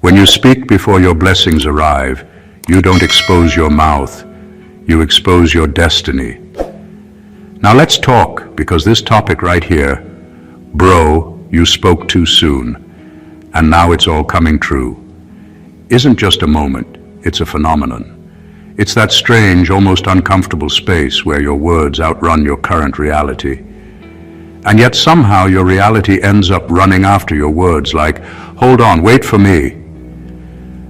When you speak before your blessings arrive, you don't expose your mouth, you expose your destiny. Now let's talk, because this topic right here, bro, you spoke too soon, and now it's all coming true, isn't just a moment, it's a phenomenon. It's that strange, almost uncomfortable space where your words outrun your current reality. And yet somehow your reality ends up running after your words like, hold on, wait for me.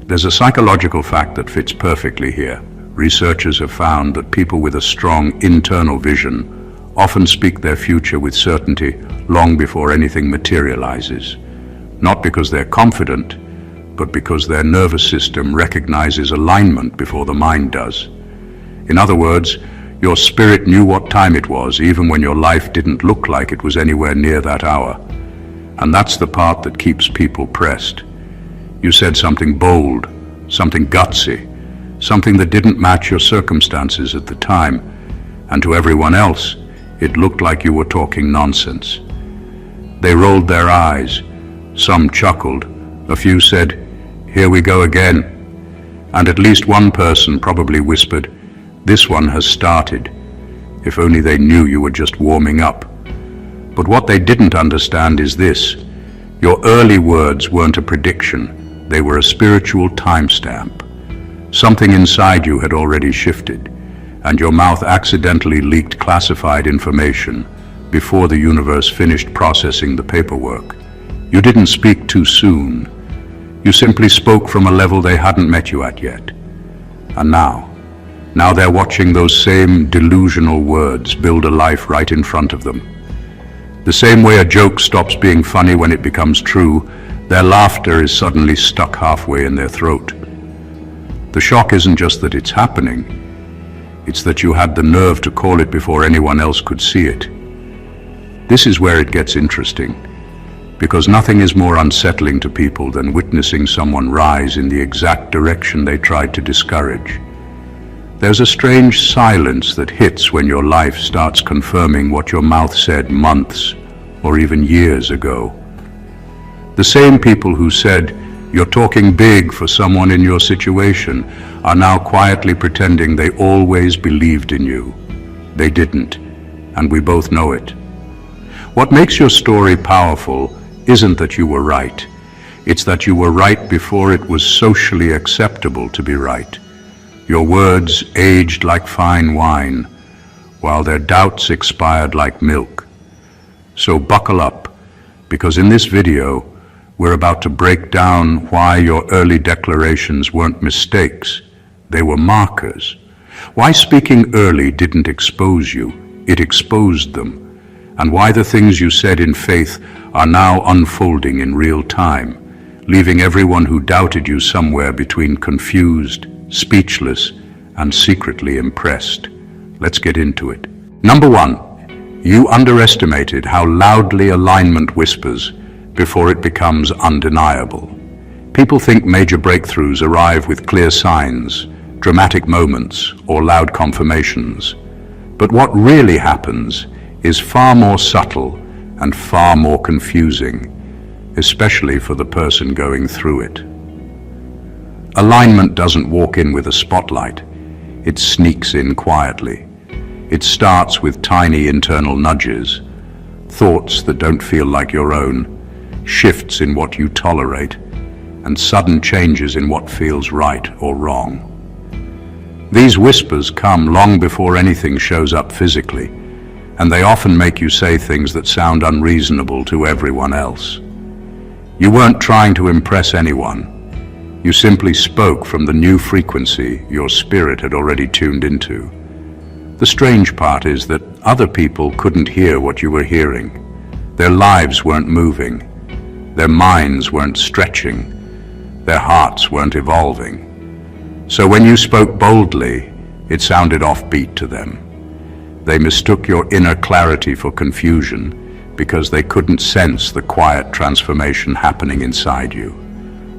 There's a psychological fact that fits perfectly here. Researchers have found that people with a strong internal vision often speak their future with certainty long before anything materializes. Not because they're confident, but because their nervous system recognizes alignment before the mind does. In other words, your spirit knew what time it was, even when your life didn't look like it was anywhere near that hour. And that's the part that keeps people pressed. You said something bold, something gutsy, something that didn't match your circumstances at the time, and to everyone else, it looked like you were talking nonsense. They rolled their eyes, some chuckled, a few said, "Here we go again," and at least one person probably whispered, "This one has started," if only they knew you were just warming up. But what they didn't understand is this: your early words weren't a prediction, they were a spiritual timestamp. Something inside you had already shifted, and your mouth accidentally leaked classified information before the universe finished processing the paperwork. You didn't speak too soon. You simply spoke from a level they hadn't met you at yet. And now they're watching those same delusional words build a life right in front of them. The same way a joke stops being funny when it becomes true, their laughter is suddenly stuck halfway in their throat. The shock isn't just that it's happening, it's that you had the nerve to call it before anyone else could see it. This is where it gets interesting, because nothing is more unsettling to people than witnessing someone rise in the exact direction they tried to discourage. There's a strange silence that hits when your life starts confirming what your mouth said months or even years ago. The same people who said, "You're talking big for someone in your situation," are now quietly pretending they always believed in you. They didn't, and we both know it. What makes your story powerful isn't that you were right. It's that you were right before it was socially acceptable to be right. Your words aged like fine wine, while their doubts expired like milk. So buckle up, because in this video, we're about to break down why your early declarations weren't mistakes, they were markers. Why speaking early didn't expose you, it exposed them. And why the things you said in faith are now unfolding in real time, leaving everyone who doubted you somewhere between confused, speechless, and secretly impressed. Let's get into it. Number one, you underestimated how loudly alignment whispers before it becomes undeniable. People think major breakthroughs arrive with clear signs, dramatic moments, or loud confirmations. But what really happens is far more subtle and far more confusing, especially for the person going through it. Alignment doesn't walk in with a spotlight, it sneaks in quietly. It starts with tiny internal nudges, thoughts that don't feel like your own, shifts in what you tolerate, and sudden changes in what feels right or wrong. These whispers come long before anything shows up physically, and they often make you say things that sound unreasonable to everyone else. You weren't trying to impress anyone. You simply spoke from the new frequency your spirit had already tuned into. The strange part is that other people couldn't hear what you were hearing. Their lives weren't moving. Their minds weren't stretching. Their hearts weren't evolving. So when you spoke boldly, it sounded offbeat to them. They mistook your inner clarity for confusion because they couldn't sense the quiet transformation happening inside you.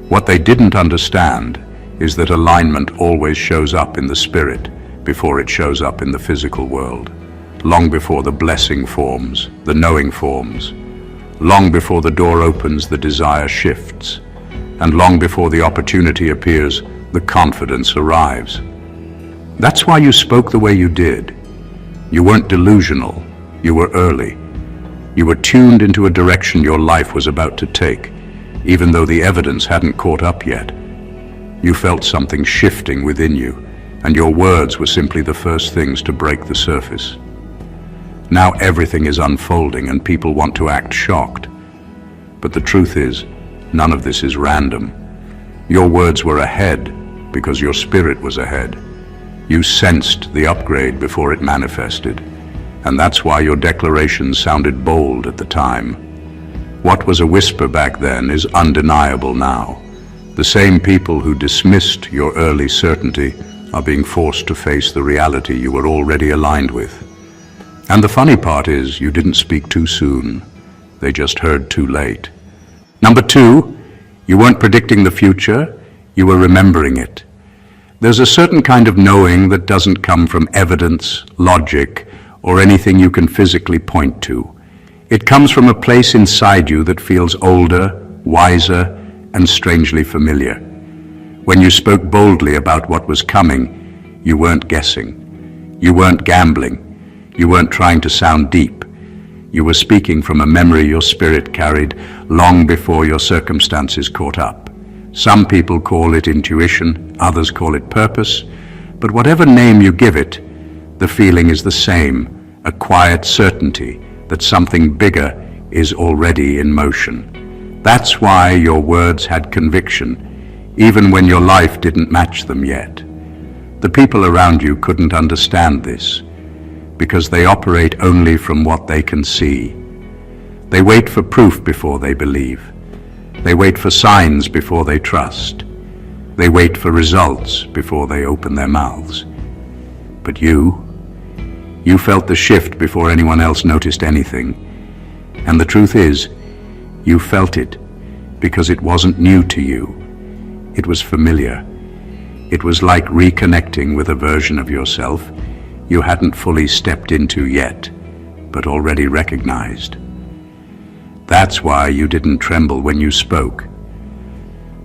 What they didn't understand is that alignment always shows up in the spirit before it shows up in the physical world, long before the blessing forms, the knowing forms, long before the door opens, the desire shifts. and long before the opportunity appears, the confidence arrives. That's why you spoke the way you did. You weren't delusional, you were early. You were tuned into a direction your life was about to take, even though the evidence hadn't caught up yet. You felt something shifting within you, and your words were simply the first things to break the surface. Now everything is unfolding and people want to act shocked. But the truth is, none of this is random. Your words were ahead because your spirit was ahead. You sensed the upgrade before it manifested, and that's why your declarations sounded bold at the time. What was a whisper back then is undeniable now. The same people who dismissed your early certainty are being forced to face the reality you were already aligned with. And the funny part is, you didn't speak too soon. They just heard too late. Number 2, you weren't predicting the future, you were remembering it. There's a certain kind of knowing that doesn't come from evidence, logic, or anything you can physically point to. It comes from a place inside you that feels older, wiser, and strangely familiar. When you spoke boldly about what was coming, you weren't guessing. You weren't gambling. You weren't trying to sound deep. You were speaking from a memory your spirit carried long before your circumstances caught up. Some people call it intuition, others call it purpose, but whatever name you give it, the feeling is the same, a quiet certainty that something bigger is already in motion. That's why your words had conviction, even when your life didn't match them yet. The people around you couldn't understand this, because they operate only from what they can see. They wait for proof before they believe. They wait for signs before they trust. They wait for results before they open their mouths. But you felt the shift before anyone else noticed anything. And the truth is, you felt it because it wasn't new to you. It was familiar. It was like reconnecting with a version of yourself you hadn't fully stepped into yet, but already recognized. That's why you didn't tremble when you spoke.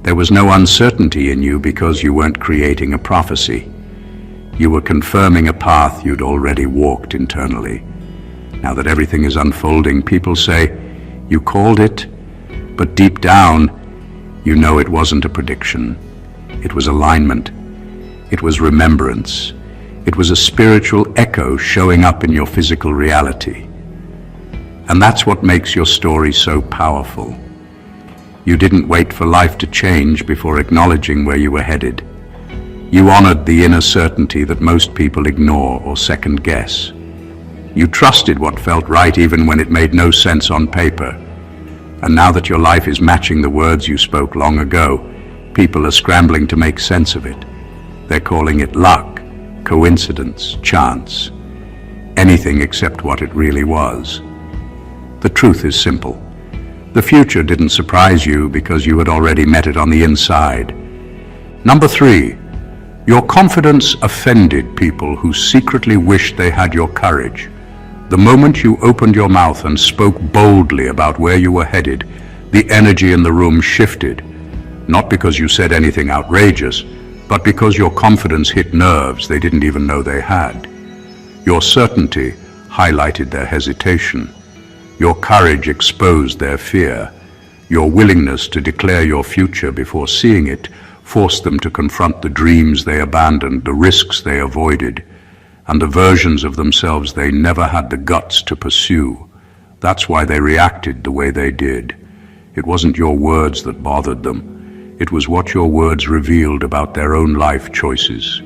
There was no uncertainty in you because you weren't creating a prophecy. You were confirming a path you'd already walked internally. Now that everything is unfolding, people say, "You called it," but deep down, you know it wasn't a prediction. It was alignment. It was remembrance. It was a spiritual echo showing up in your physical reality. And that's what makes your story so powerful. You didn't wait for life to change before acknowledging where you were headed. You honored the inner certainty that most people ignore or second guess. You trusted what felt right even when it made no sense on paper. And now that your life is matching the words you spoke long ago, people are scrambling to make sense of it. They're calling it luck, coincidence, chance, anything except what it really was. The truth is simple. The future didn't surprise you because you had already met it on the inside. Number 3, your confidence offended people who secretly wished they had your courage. The moment you opened your mouth and spoke boldly about where you were headed, the energy in the room shifted, not because you said anything outrageous, but because your confidence hit nerves they didn't even know they had. Your certainty highlighted their hesitation. Your courage exposed their fear. Your willingness to declare your future before seeing it forced them to confront the dreams they abandoned, the risks they avoided, and the versions of themselves they never had the guts to pursue. That's why they reacted the way they did. It wasn't your words that bothered them. It was what your words revealed about their own life choices.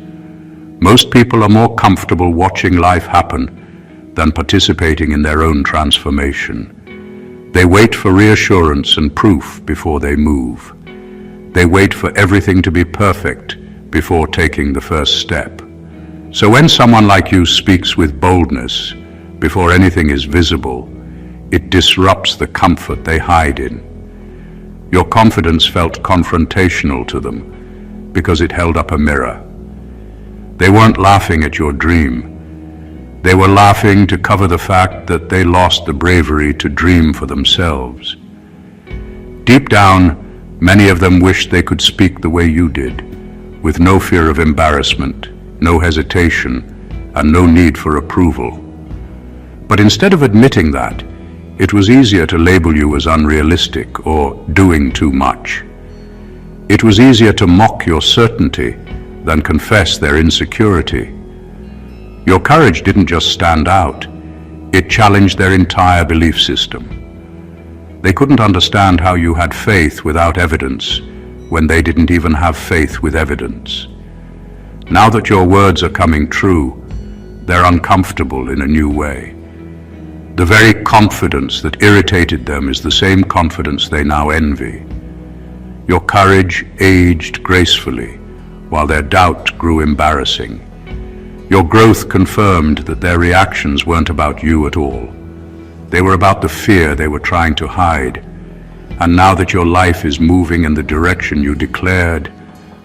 Most people are more comfortable watching life happen than participating in their own transformation. They wait for reassurance and proof before they move. They wait for everything to be perfect before taking the first step. So when someone like you speaks with boldness, before anything is visible, it disrupts the comfort they hide in. Your confidence felt confrontational to them because it held up a mirror. They weren't laughing at your dream. They were laughing to cover the fact that they lost the bravery to dream for themselves. Deep down, Many of them wished they could speak the way you did, with no fear of embarrassment, no hesitation, and no need for approval. But instead of admitting that, it was easier to label you as unrealistic or doing too much. It was easier to mock your certainty than confess their insecurity. Your courage didn't just stand out, it challenged their entire belief system. They couldn't understand how you had faith without evidence when they didn't even have faith with evidence. Now that your words are coming true, they're uncomfortable in a new way. The very confidence that irritated them is the same confidence they now envy. Your courage aged gracefully, while their doubt grew embarrassing. Your growth confirmed that their reactions weren't about you at all. They were about the fear they were trying to hide. And now that your life is moving in the direction you declared,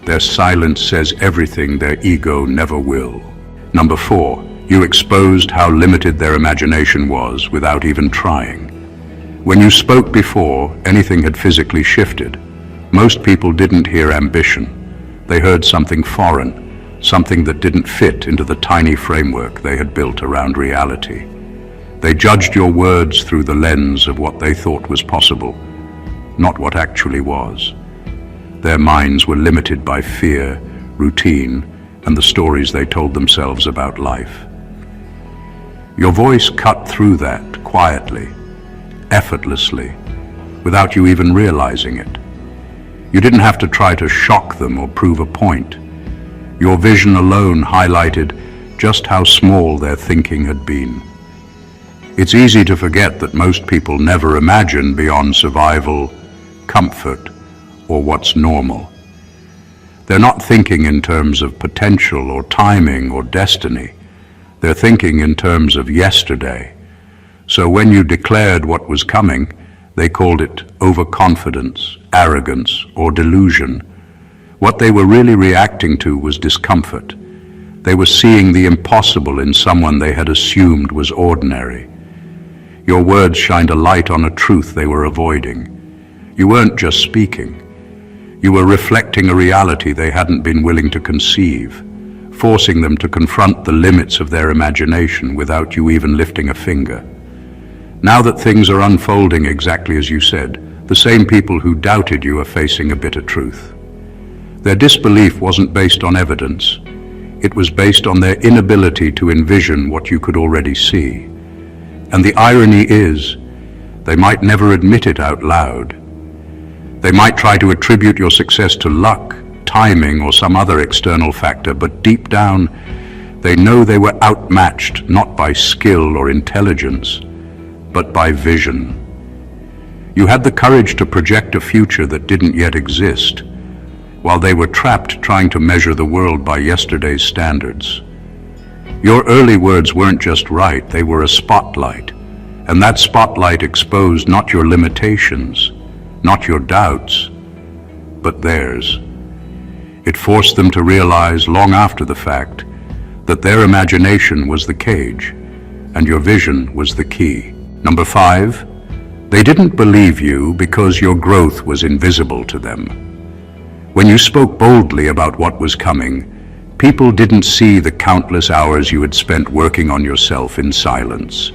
their silence says everything their ego never will. Number 4, you exposed how limited their imagination was without even trying. When you spoke before anything had physically shifted, most people didn't hear ambition. They heard something foreign, something that didn't fit into the tiny framework they had built around reality. They judged your words through the lens of what they thought was possible, not what actually was. Their minds were limited by fear, routine, and the stories they told themselves about life. Your voice cut through that quietly, effortlessly, without you even realizing it. You didn't have to try to shock them or prove a point. Your vision alone highlighted just how small their thinking had been. It's easy to forget that most people never imagine beyond survival, comfort, or what's normal. They're not thinking in terms of potential or timing or destiny. They're thinking in terms of yesterday. So when you declared what was coming, they called it overconfidence, arrogance, or delusion. What they were really reacting to was discomfort. They were seeing the impossible in someone they had assumed was ordinary. Your words shined a light on a truth they were avoiding. You weren't just speaking. You were reflecting a reality they hadn't been willing to conceive, forcing them to confront the limits of their imagination without you even lifting a finger. Now that things are unfolding exactly as you said, the same people who doubted you are facing a bitter truth. Their disbelief wasn't based on evidence. It was based on their inability to envision what you could already see. And the irony is, they might never admit it out loud. They might try to attribute your success to luck, timing, or some other external factor, but deep down, they know they were outmatched not by skill or intelligence, but by vision. You had the courage to project a future that didn't yet exist, while they were trapped trying to measure the world by yesterday's standards. Your early words weren't just right, they were a spotlight, and that spotlight exposed not your limitations, not your doubts, but theirs. It forced them to realize long after the fact that their imagination was the cage and your vision was the key. Number 5, they didn't believe you because your growth was invisible to them. When you spoke boldly about what was coming, people didn't see the countless hours you had spent working on yourself in silence.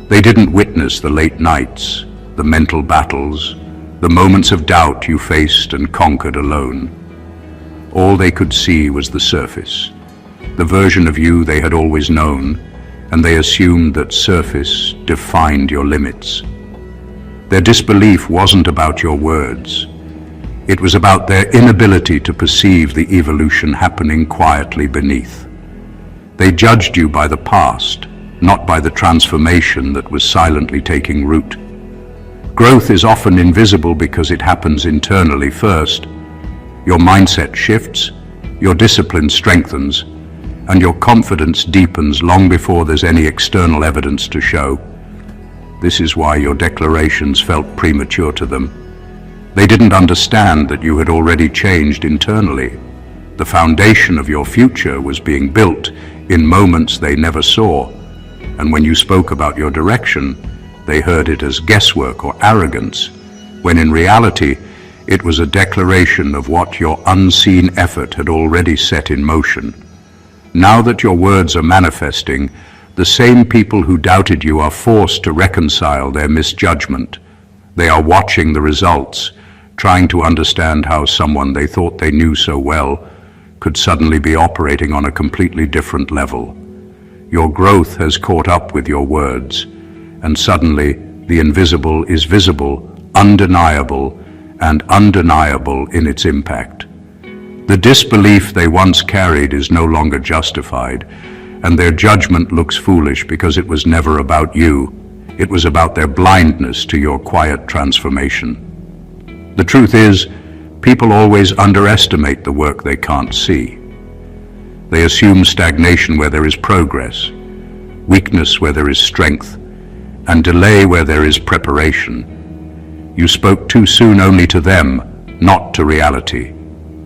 They didn't witness the late nights, the mental battles, the moments of doubt you faced and conquered alone. All they could see was the surface, the version of you they had always known, and they assumed that surface defined your limits. Their disbelief wasn't about your words. It was about their inability to perceive the evolution happening quietly beneath. They judged you by the past, not by the transformation that was silently taking root. Growth is often invisible because it happens internally first. Your mindset shifts, your discipline strengthens, and your confidence deepens long before there's any external evidence to show. This is why your declarations felt premature to them. They didn't understand that you had already changed internally. The foundation of your future was being built in moments they never saw, and when you spoke about your direction, they heard it as guesswork or arrogance, when in reality, It was a declaration of what your unseen effort had already set in motion. Now that your words are manifesting, the same people who doubted you are forced to reconcile their misjudgment. They are watching the results, trying to understand how someone they thought they knew so well could suddenly be operating on a completely different level. Your growth has caught up with your words, and suddenly the invisible is visible, undeniable, and undeniable in its impact. The disbelief they once carried is no longer justified, and their judgment looks foolish because it was never about you. It was about their blindness to your quiet transformation. The truth is, people always underestimate the work they can't see. They assume stagnation where there is progress, weakness where there is strength, and delay where there is preparation. You spoke too soon only to them, not to reality.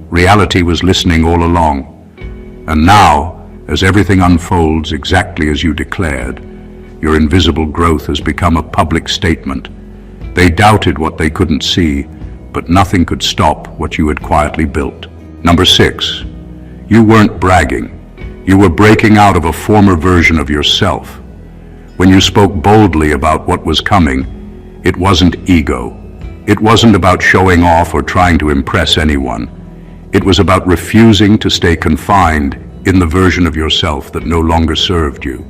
Reality was listening all along. And now, as everything unfolds exactly as you declared, your invisible growth has become a public statement. They doubted what they couldn't see, but nothing could stop what you had quietly built. Number 6, you weren't bragging. You were breaking out of a former version of yourself. When you spoke boldly about what was coming, it wasn't ego. It wasn't about showing off or trying to impress anyone. It was about refusing to stay confined in the version of yourself that no longer served you.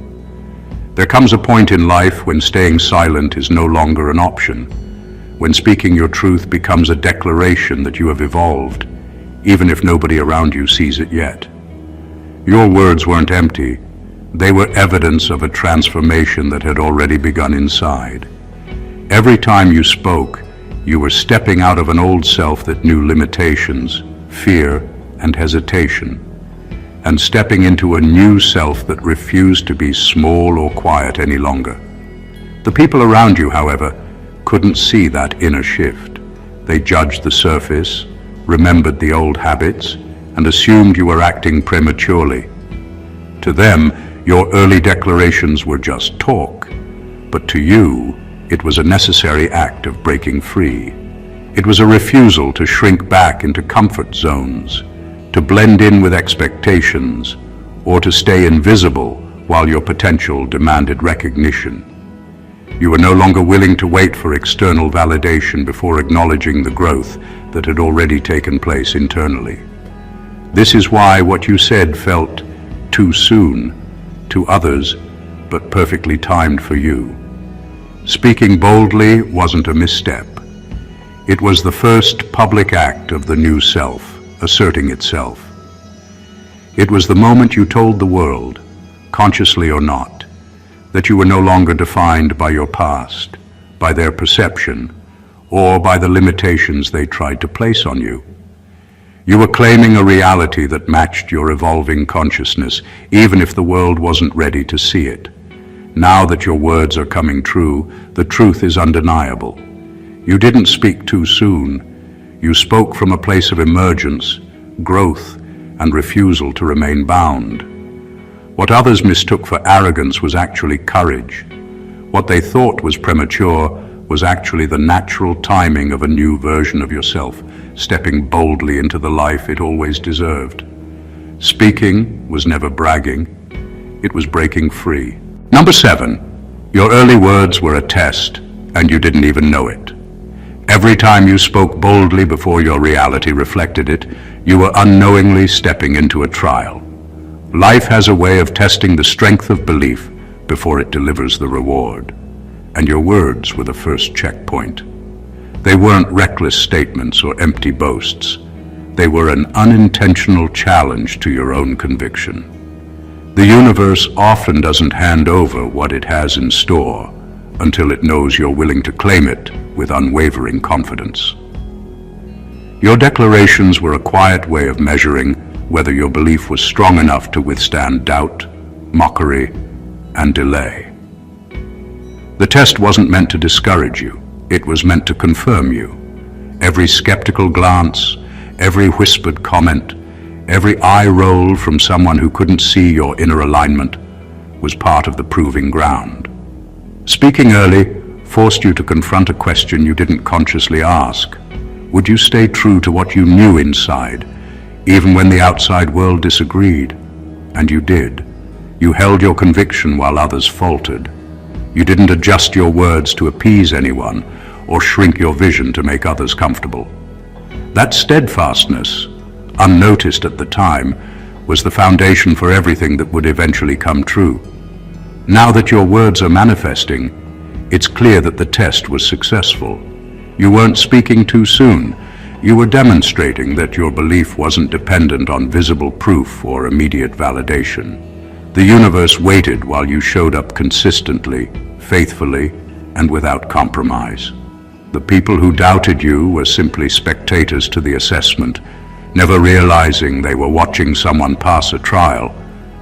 There comes a point in life when staying silent is no longer an option, when speaking your truth becomes a declaration that you have evolved, even if nobody around you sees it yet. Your words weren't empty. They were evidence of a transformation that had already begun inside. Every time you spoke, you were stepping out of an old self that knew limitations, fear, and hesitation, and stepping into a new self that refused to be small or quiet any longer. The people around you, however, couldn't see that inner shift. They judged the surface, remembered the old habits, and assumed you were acting prematurely. To them, your early declarations were just talk, but to you, it was a necessary act of breaking free. It was a refusal to shrink back into comfort zones, to blend in with expectations, or to stay invisible while your potential demanded recognition. You were no longer willing to wait for external validation before acknowledging the growth that had already taken place internally. This is why what you said felt too soon to others, but perfectly timed for you. Speaking boldly wasn't a misstep. It was the first public act of the new self, asserting itself. It was the moment you told the world, consciously or not, that you were no longer defined by your past, by their perception, or by the limitations they tried to place on you. You were claiming a reality that matched your evolving consciousness, even if the world wasn't ready to see it. Now that your words are coming true, the truth is undeniable. You didn't speak too soon. You spoke from a place of emergence, growth, and refusal to remain bound. What others mistook for arrogance was actually courage. What they thought was premature was actually the natural timing of a new version of yourself, stepping boldly into the life it always deserved. Speaking was never bragging. It was breaking free. Number 7, your early words were a test, and you didn't even know it. Every time you spoke boldly before your reality reflected it, you were unknowingly stepping into a trial. Life has a way of testing the strength of belief before it delivers the reward. And your words were the first checkpoint. They weren't reckless statements or empty boasts. They were an unintentional challenge to your own conviction. The universe often doesn't hand over what it has in store until it knows you're willing to claim it with unwavering confidence. Your declarations were a quiet way of measuring whether your belief was strong enough to withstand doubt, mockery, and delay. The test wasn't meant to discourage you. It was meant to confirm you. Every skeptical glance, every whispered comment, every eye roll from someone who couldn't see your inner alignment was part of the proving ground. Speaking early forced you to confront a question you didn't consciously ask. Would you stay true to what you knew inside, even when the outside world disagreed? And you did. You held your conviction while others faltered. You didn't adjust your words to appease anyone or shrink your vision to make others comfortable. That steadfastness, unnoticed at the time, was the foundation for everything that would eventually come true. Now that your words are manifesting, it's clear that the test was successful. You weren't speaking too soon. You were demonstrating that your belief wasn't dependent on visible proof or immediate validation. The universe waited while you showed up consistently, faithfully, and without compromise. The people who doubted you were simply spectators to the assessment, never realizing they were watching someone pass a trial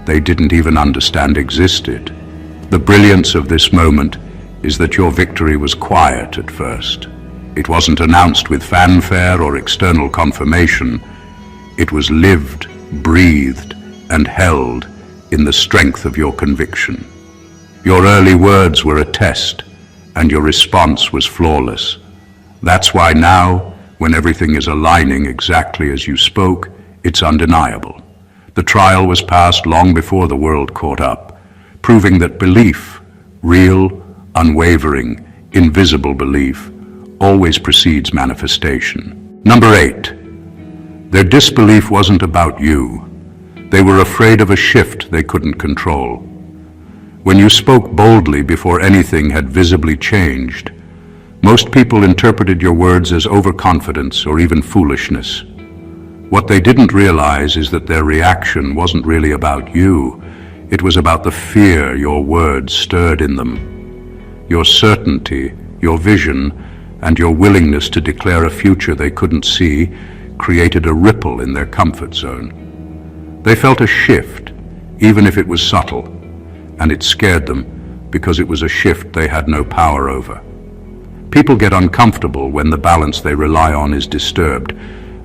they didn't even understand existed. The brilliance of this moment is that your victory was quiet at first. It wasn't announced with fanfare or external confirmation. It was lived, breathed, and held in the strength of your conviction. Your early words were a test, and your response was flawless. That's why now, when everything is aligning exactly as you spoke, it's undeniable. The trial was passed long before the world caught up, proving that belief, real, unwavering, invisible belief, always precedes manifestation. Number 8. Their disbelief wasn't about you. They were afraid of a shift they couldn't control. When you spoke boldly before anything had visibly changed, most people interpreted your words as overconfidence or even foolishness. What they didn't realize is that their reaction wasn't really about you. It was about the fear your words stirred in them. Your certainty, your vision, and your willingness to declare a future they couldn't see created a ripple in their comfort zone. They felt a shift, even if it was subtle, and it scared them because it was a shift they had no power over. People get uncomfortable when the balance they rely on is disturbed,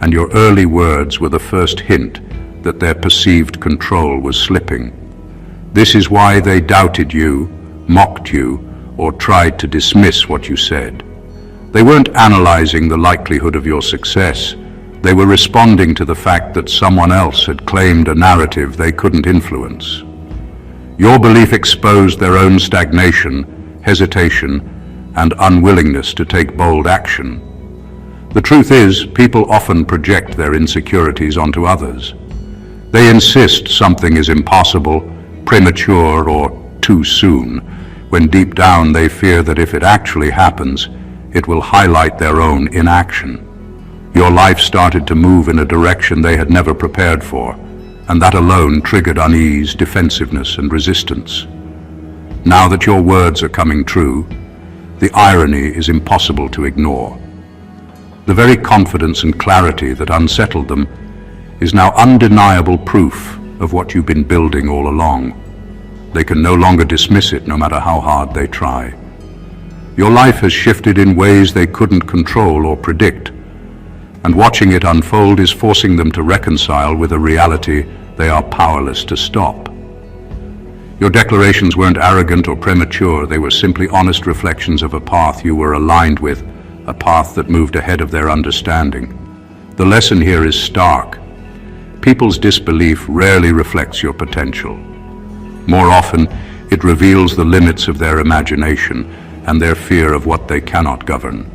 and your early words were the first hint that their perceived control was slipping. This is why they doubted you, mocked you, or tried to dismiss what you said. They weren't analyzing the likelihood of your success. They were responding to the fact that someone else had claimed a narrative they couldn't influence. Your belief exposed their own stagnation, hesitation, and unwillingness to take bold action. The truth is, people often project their insecurities onto others. They insist something is impossible, premature, or too soon, when deep down they fear that if it actually happens, it will highlight their own inaction. Your life started to move in a direction they had never prepared for, and that alone triggered unease, defensiveness, and resistance. Now that your words are coming true, the irony is impossible to ignore. The very confidence and clarity that unsettled them is now undeniable proof of what you've been building all along. They can no longer dismiss it, no matter how hard they try. Your life has shifted in ways they couldn't control or predict, and watching it unfold is forcing them to reconcile with a reality they are powerless to stop. Your declarations weren't arrogant or premature. They were simply honest reflections of a path you were aligned with, a path that moved ahead of their understanding. The lesson here is stark. People's disbelief rarely reflects your potential. More often, it reveals the limits of their imagination and their fear of what they cannot govern.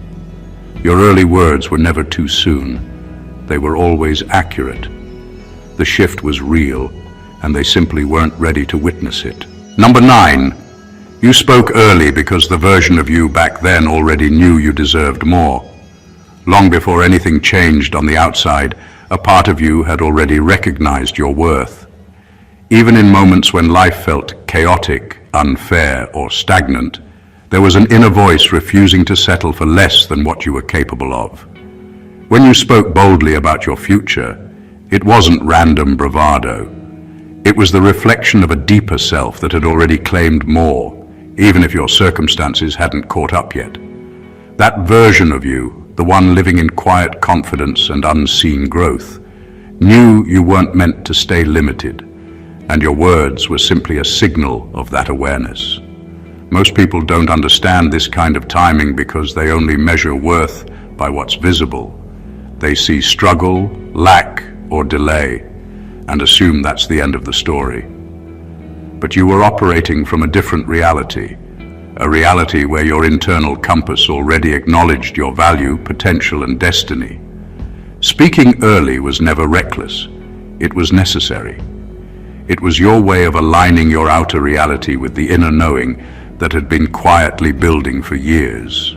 Your early words were never too soon. They were always accurate. The shift was real, and they simply weren't ready to witness it. Number 9. You spoke early because the version of you back then already knew you deserved more. Long before anything changed on the outside, a part of you had already recognized your worth. Even in moments when life felt chaotic, unfair, or stagnant, there was an inner voice refusing to settle for less than what you were capable of. When you spoke boldly about your future, it wasn't random bravado. It was the reflection of a deeper self that had already claimed more, even if your circumstances hadn't caught up yet. That version of you, the one living in quiet confidence and unseen growth, knew you weren't meant to stay limited, and your words were simply a signal of that awareness. Most people don't understand this kind of timing because they only measure worth by what's visible. They see struggle, lack, or delay, and assume that's the end of the story. But you were operating from a different reality, a reality where your internal compass already acknowledged your value, potential, and destiny. Speaking early was never reckless. It was necessary. It was your way of aligning your outer reality with the inner knowing that had been quietly building for years.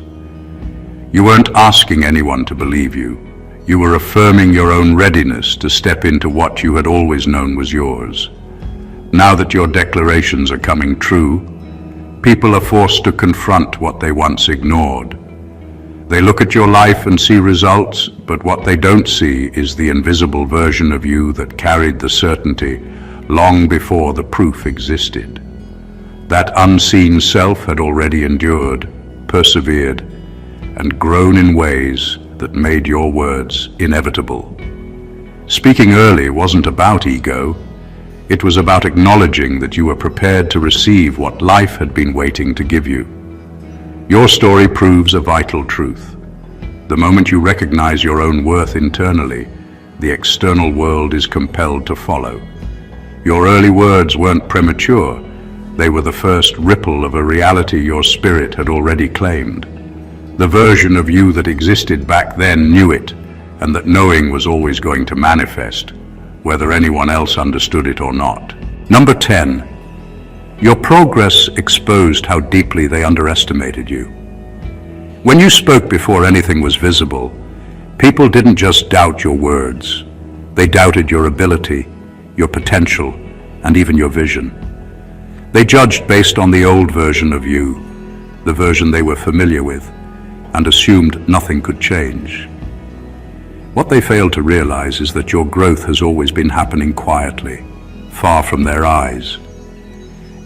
You weren't asking anyone to believe you. You were affirming your own readiness to step into what you had always known was yours. Now that your declarations are coming true, people are forced to confront what they once ignored. They look at your life and see results, but what they don't see is the invisible version of you that carried the certainty long before the proof existed. That unseen self had already endured, persevered, and grown in ways that made your words inevitable. Speaking early wasn't about ego. It was about acknowledging that you were prepared to receive what life had been waiting to give you. Your story proves a vital truth. The moment you recognize your own worth internally, the external world is compelled to follow. Your early words weren't premature. They were the first ripple of a reality your spirit had already claimed. The version of you that existed back then knew it, and that knowing was always going to manifest, whether anyone else understood it or not. Number 10. Your progress exposed how deeply they underestimated you. When you spoke before anything was visible, people didn't just doubt your words. They doubted your ability, your potential, and even your vision. They judged based on the old version of you, the version they were familiar with, and assumed nothing could change. What they failed to realize is that your growth has always been happening quietly, far from their eyes.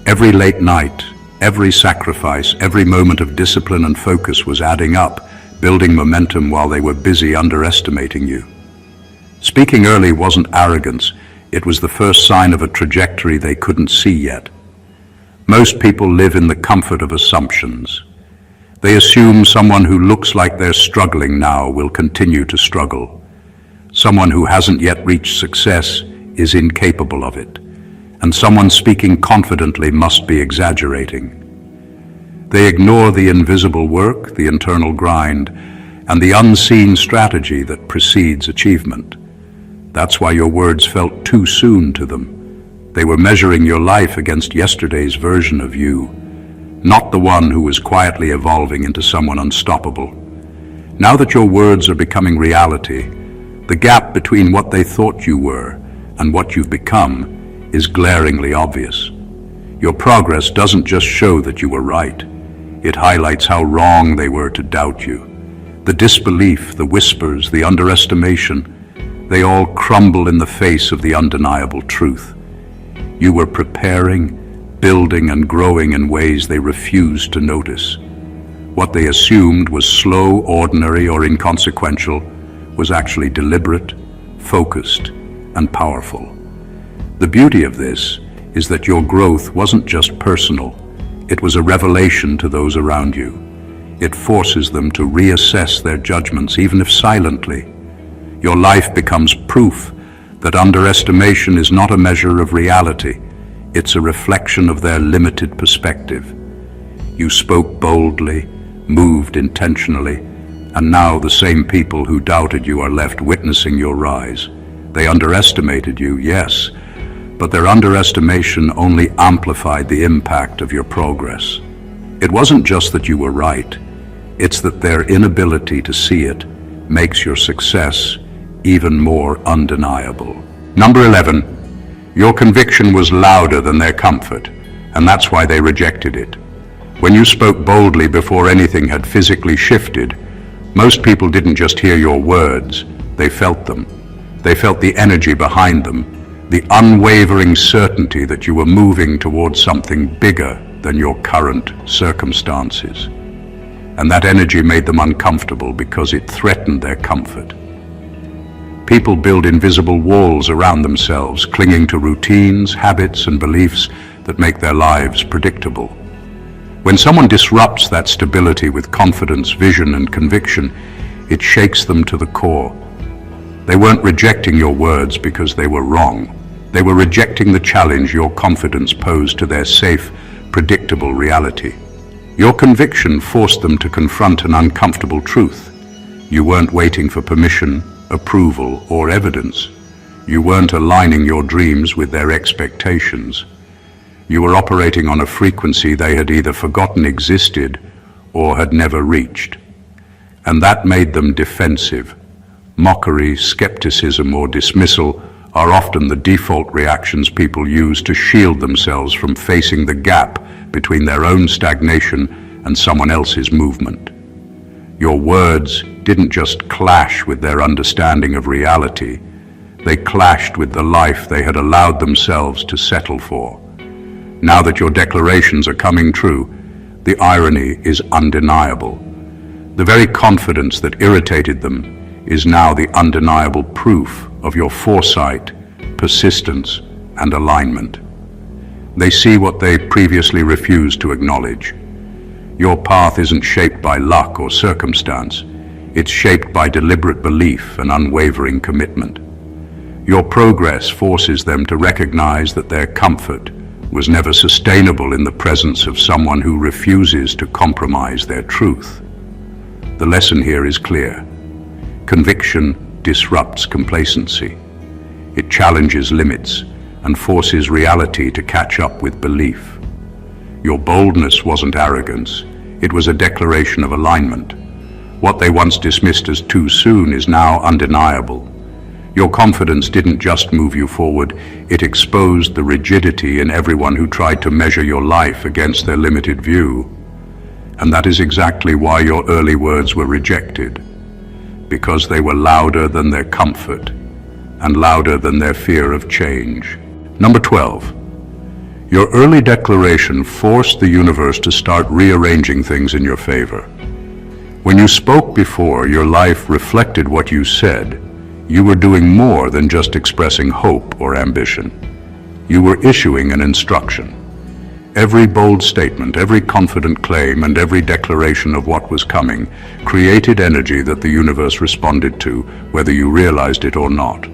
Every late night, every sacrifice, every moment of discipline and focus was adding up, building momentum while they were busy underestimating you. Speaking early wasn't arrogance, it was the first sign of a trajectory they couldn't see yet. Most people live in the comfort of assumptions. They assume someone who looks like they're struggling now will continue to struggle. Someone who hasn't yet reached success is incapable of it, and someone speaking confidently must be exaggerating. They ignore the invisible work, the internal grind, and the unseen strategy that precedes achievement. That's why your words felt too soon to them. They were measuring your life against yesterday's version of you, not the one who was quietly evolving into someone unstoppable. Now that your words are becoming reality, the gap between what they thought you were and what you've become is glaringly obvious. Your progress doesn't just show that you were right. It highlights how wrong they were to doubt you. The disbelief, the whispers, the underestimation, they all crumble in the face of the undeniable truth. You were preparing, building, and growing in ways they refused to notice. What they assumed was slow, ordinary, or inconsequential was actually deliberate, focused, and powerful. The beauty of this is that your growth wasn't just personal. It was a revelation to those around you. It forces them to reassess their judgments, even if silently. Your life becomes proof that underestimation is not a measure of reality. It's a reflection of their limited perspective. You spoke boldly, moved intentionally, and now the same people who doubted you are left witnessing your rise. They underestimated you, yes, but their underestimation only amplified the impact of your progress. It wasn't just that you were right, it's that their inability to see it makes your success even more undeniable. Number 11, your conviction was louder than their comfort, and that's why they rejected it. When you spoke boldly before anything had physically shifted, most people didn't just hear your words, they felt them. They felt the energy behind them, the unwavering certainty that you were moving towards something bigger than your current circumstances. And that energy made them uncomfortable because it threatened their comfort. People build invisible walls around themselves, clinging to routines, habits, and beliefs that make their lives predictable. When someone disrupts that stability with confidence, vision, and conviction, it shakes them to the core. They weren't rejecting your words because they were wrong. They were rejecting the challenge your confidence posed to their safe, predictable reality. Your conviction forced them to confront an uncomfortable truth. You weren't waiting for permission, approval, or evidence. You weren't aligning your dreams with their expectations. You were operating on a frequency they had either forgotten existed or had never reached. And that made them defensive. Mockery, skepticism, or dismissal are often the default reactions people use to shield themselves from facing the gap between their own stagnation and someone else's movement. Your words didn't just clash with their understanding of reality, they clashed with the life they had allowed themselves to settle for. Now that your declarations are coming true, the irony is undeniable. The very confidence that irritated them is now the undeniable proof of your foresight, persistence, and alignment. They see what they previously refused to acknowledge. Your path isn't shaped by luck or circumstance. It's shaped by deliberate belief and unwavering commitment. Your progress forces them to recognize that their comfort was never sustainable in the presence of someone who refuses to compromise their truth. The lesson here is clear. Conviction disrupts complacency. It challenges limits and forces reality to catch up with belief. Your boldness wasn't arrogance, it was a declaration of alignment. What they once dismissed as too soon is now undeniable. Your confidence didn't just move you forward, it exposed the rigidity in everyone who tried to measure your life against their limited view. And that is exactly why your early words were rejected, because they were louder than their comfort and louder than their fear of change. Number 12. Your early declaration forced the universe to start rearranging things in your favor. When you spoke before, your life reflected what you said. You were doing more than just expressing hope or ambition. You were issuing an instruction. Every bold statement, every confident claim, and every declaration of what was coming created energy that the universe responded to, whether you realized it or not.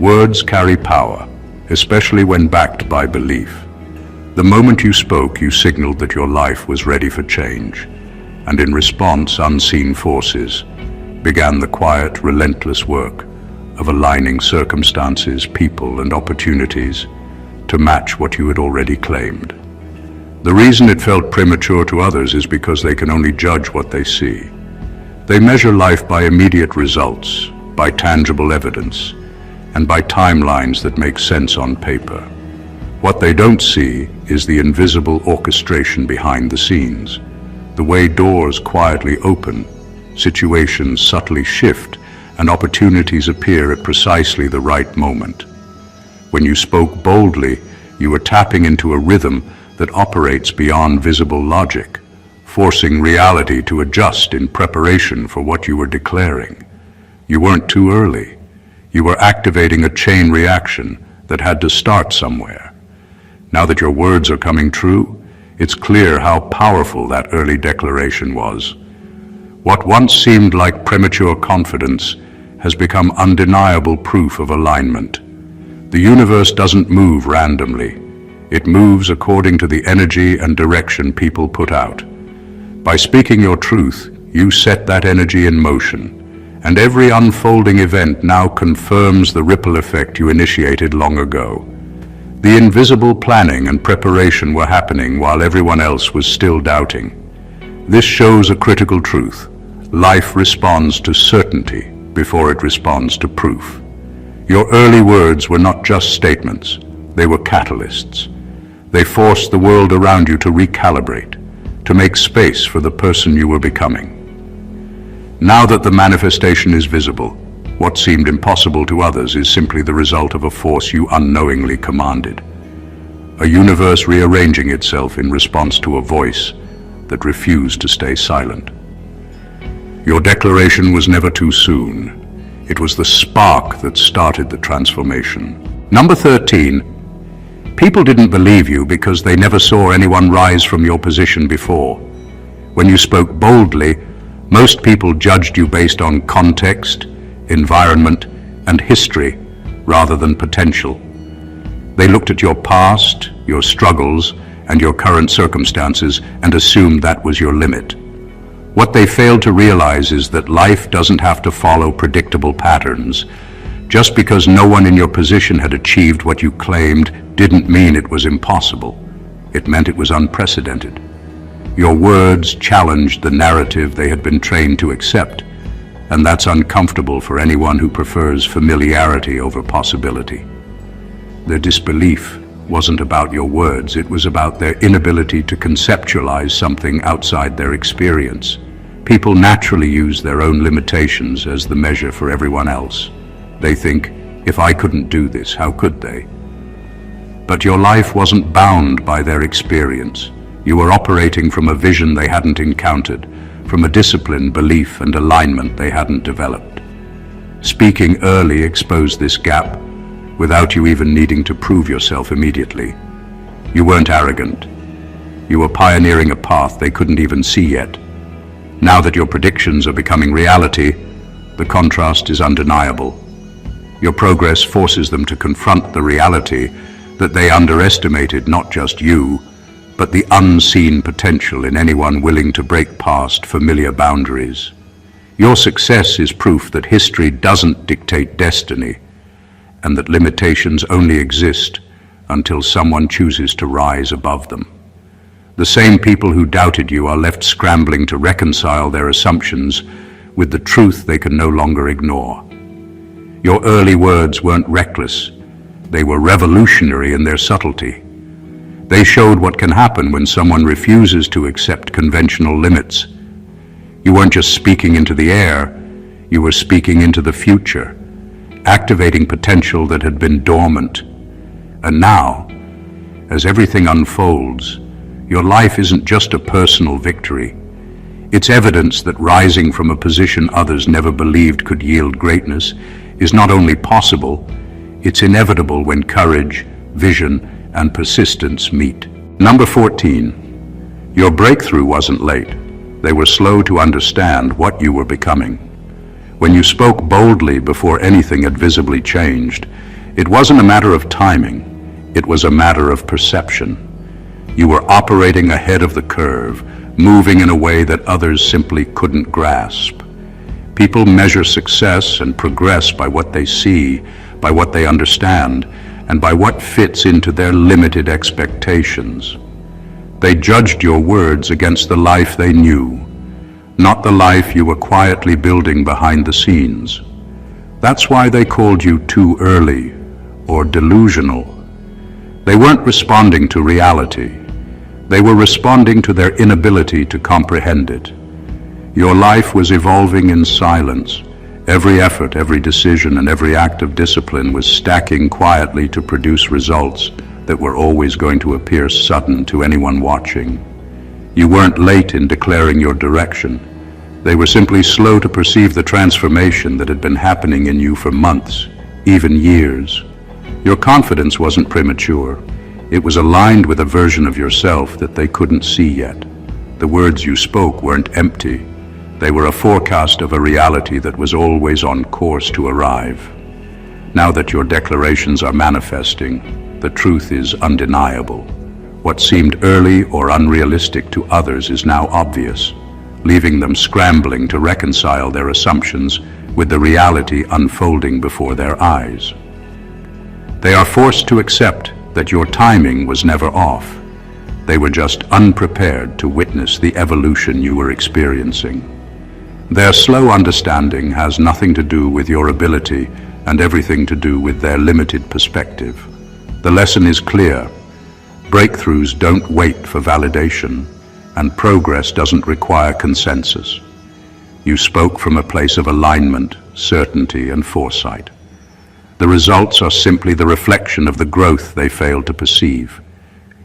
Words carry power, especially when backed by belief. The moment you spoke, you signaled that your life was ready for change, and in response, unseen forces began the quiet, relentless work of aligning circumstances, people, and opportunities to match what you had already claimed. The reason it felt premature to others is because they can only judge what they see. They measure life by immediate results, by tangible evidence, and by timelines that make sense on paper. What they don't see is the invisible orchestration behind the scenes, the way doors quietly open, situations subtly shift, and opportunities appear at precisely the right moment. When you spoke boldly, you were tapping into a rhythm that operates beyond visible logic, forcing reality to adjust in preparation for what you were declaring. You weren't too early. You were activating a chain reaction that had to start somewhere. Now that your words are coming true, it's clear how powerful that early declaration was. What once seemed like premature confidence has become undeniable proof of alignment. The universe doesn't move randomly. It moves according to the energy and direction people put out. By speaking your truth, you set that energy in motion, and every unfolding event now confirms the ripple effect you initiated long ago. The invisible planning and preparation were happening while everyone else was still doubting. This shows a critical truth. Life responds to certainty before it responds to proof. Your early words were not just statements, they were catalysts. They forced the world around you to recalibrate, to make space for the person you were becoming. Now that the manifestation is visible, what seemed impossible to others is simply the result of a force you unknowingly commanded. A universe rearranging itself in response to a voice that refused to stay silent. Your declaration was never too soon. It was the spark that started the transformation. Number 13. People didn't believe you because they never saw anyone rise from your position before. When you spoke boldly, most people judged you based on context, environment, and history rather than potential. They looked at your past, your struggles, and your current circumstances and assumed that was your limit. What they failed to realize is that life doesn't have to follow predictable patterns. Just because no one in your position had achieved what you claimed didn't mean it was impossible. It meant it was unprecedented. Your words challenged the narrative they had been trained to accept, and that's uncomfortable for anyone who prefers familiarity over possibility. Their disbelief wasn't about your words, it was about their inability to conceptualize something outside their experience. People naturally use their own limitations as the measure for everyone else. They think, if I couldn't do this, how could they? But your life wasn't bound by their experience. You were operating from a vision they hadn't encountered, from a discipline, belief, and alignment they hadn't developed. Speaking early exposed this gap, without you even needing to prove yourself immediately. You weren't arrogant. You were pioneering a path they couldn't even see yet. Now that your predictions are becoming reality, the contrast is undeniable. Your progress forces them to confront the reality that they underestimated not just you, but the unseen potential in anyone willing to break past familiar boundaries. Your success is proof that history doesn't dictate destiny, and that limitations only exist until someone chooses to rise above them. The same people who doubted you are left scrambling to reconcile their assumptions with the truth they can no longer ignore. Your early words weren't reckless, they were revolutionary in their subtlety. They showed what can happen when someone refuses to accept conventional limits. You weren't just speaking into the air, you were speaking into the future, activating potential that had been dormant. And now, as everything unfolds, your life isn't just a personal victory. It's evidence that rising from a position others never believed could yield greatness is not only possible, it's inevitable when courage, vision, and persistence meet. Number 14. Your breakthrough wasn't late. They were slow to understand what you were becoming. When you spoke boldly before anything had visibly changed, it wasn't a matter of timing, it was a matter of perception. You were operating ahead of the curve, moving in a way that others simply couldn't grasp. People measure success and progress by what they see, by what they understand, and by what fits into their limited expectations. They judged your words against the life they knew, not the life you were quietly building behind the scenes. That's why they called you too early or delusional. They weren't responding to reality. They were responding to their inability to comprehend it. Your life was evolving in silence. Every effort, every decision, and every act of discipline was stacking quietly to produce results that were always going to appear sudden to anyone watching. You weren't late in declaring your direction. They were simply slow to perceive the transformation that had been happening in you for months, even years. Your confidence wasn't premature. It was aligned with a version of yourself that they couldn't see yet. The words you spoke weren't empty. They were a forecast of a reality that was always on course to arrive. Now that your declarations are manifesting, the truth is undeniable. What seemed early or unrealistic to others is now obvious, leaving them scrambling to reconcile their assumptions with the reality unfolding before their eyes. They are forced to accept that your timing was never off. They were just unprepared to witness the evolution you were experiencing. Their slow understanding has nothing to do with your ability and everything to do with their limited perspective. The lesson is clear. Breakthroughs don't wait for validation, and progress doesn't require consensus. You spoke from a place of alignment, certainty, and foresight. The results are simply the reflection of the growth they failed to perceive.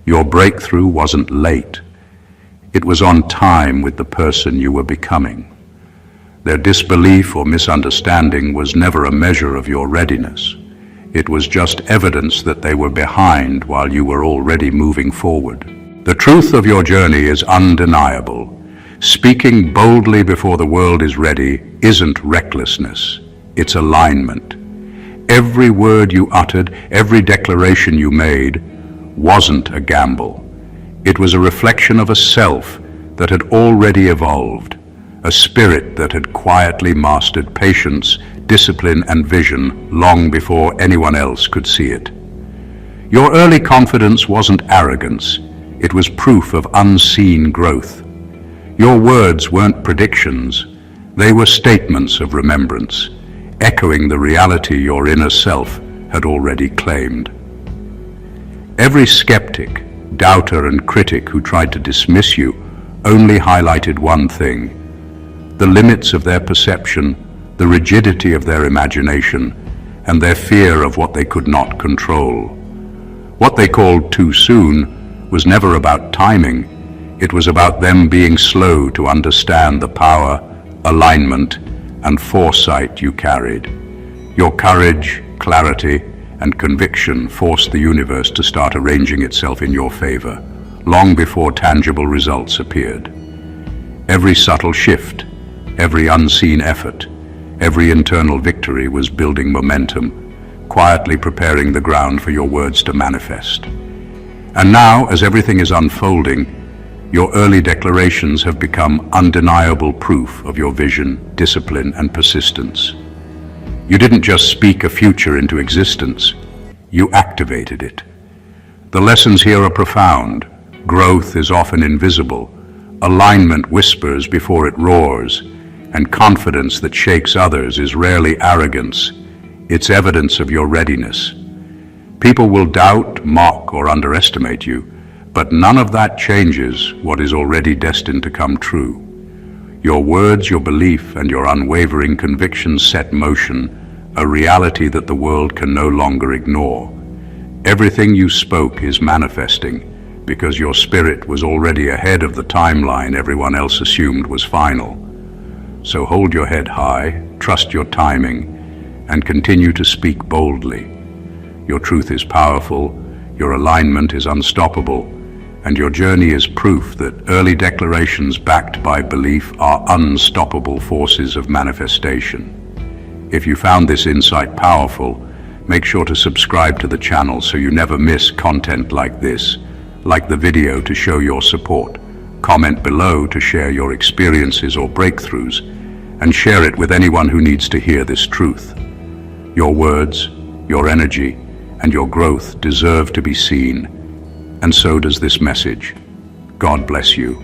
Your breakthrough wasn't late. It was on time with the person you were becoming. Their disbelief or misunderstanding was never a measure of your readiness. It was just evidence that they were behind while you were already moving forward. The truth of your journey is undeniable. Speaking boldly before the world is ready isn't recklessness, it's alignment. Every word you uttered, every declaration you made, wasn't a gamble. It was a reflection of a self that had already evolved, a spirit that had quietly mastered patience, discipline, and vision long before anyone else could see it. Your early confidence wasn't arrogance, it was proof of unseen growth. Your words weren't predictions, they were statements of remembrance, echoing the reality your inner self had already claimed. Every skeptic, doubter, and critic who tried to dismiss you only highlighted one thing: the limits of their perception, the rigidity of their imagination, and their fear of what they could not control. What they called too soon was never about timing. It was about them being slow to understand the power, alignment, and foresight you carried. Your courage, clarity, and conviction forced the universe to start arranging itself in your favor, long before tangible results appeared. Every subtle shift, every unseen effort, every internal victory was building momentum, quietly preparing the ground for your words to manifest. And now, as everything is unfolding, your early declarations have become undeniable proof of your vision, discipline, and persistence. You didn't just speak a future into existence, you activated it. The lessons here are profound. Growth is often invisible. Alignment whispers before it roars, and confidence that shakes others is rarely arrogance. It's evidence of your readiness. People will doubt, mock, or underestimate you, but none of that changes what is already destined to come true. Your words, your belief, and your unwavering convictions set motion a reality that the world can no longer ignore. Everything you spoke is manifesting because your spirit was already ahead of the timeline everyone else assumed was final. So hold your head high, trust your timing, and continue to speak boldly. Your truth is powerful, your alignment is unstoppable, and your journey is proof that early declarations backed by belief are unstoppable forces of manifestation. If you found this insight powerful, make sure to subscribe to the channel so you never miss content like this. Like the video to show your support, comment below to share your experiences or breakthroughs, and share it with anyone who needs to hear this truth. Your words, your energy, and your growth deserve to be seen, and so does this message. God bless you.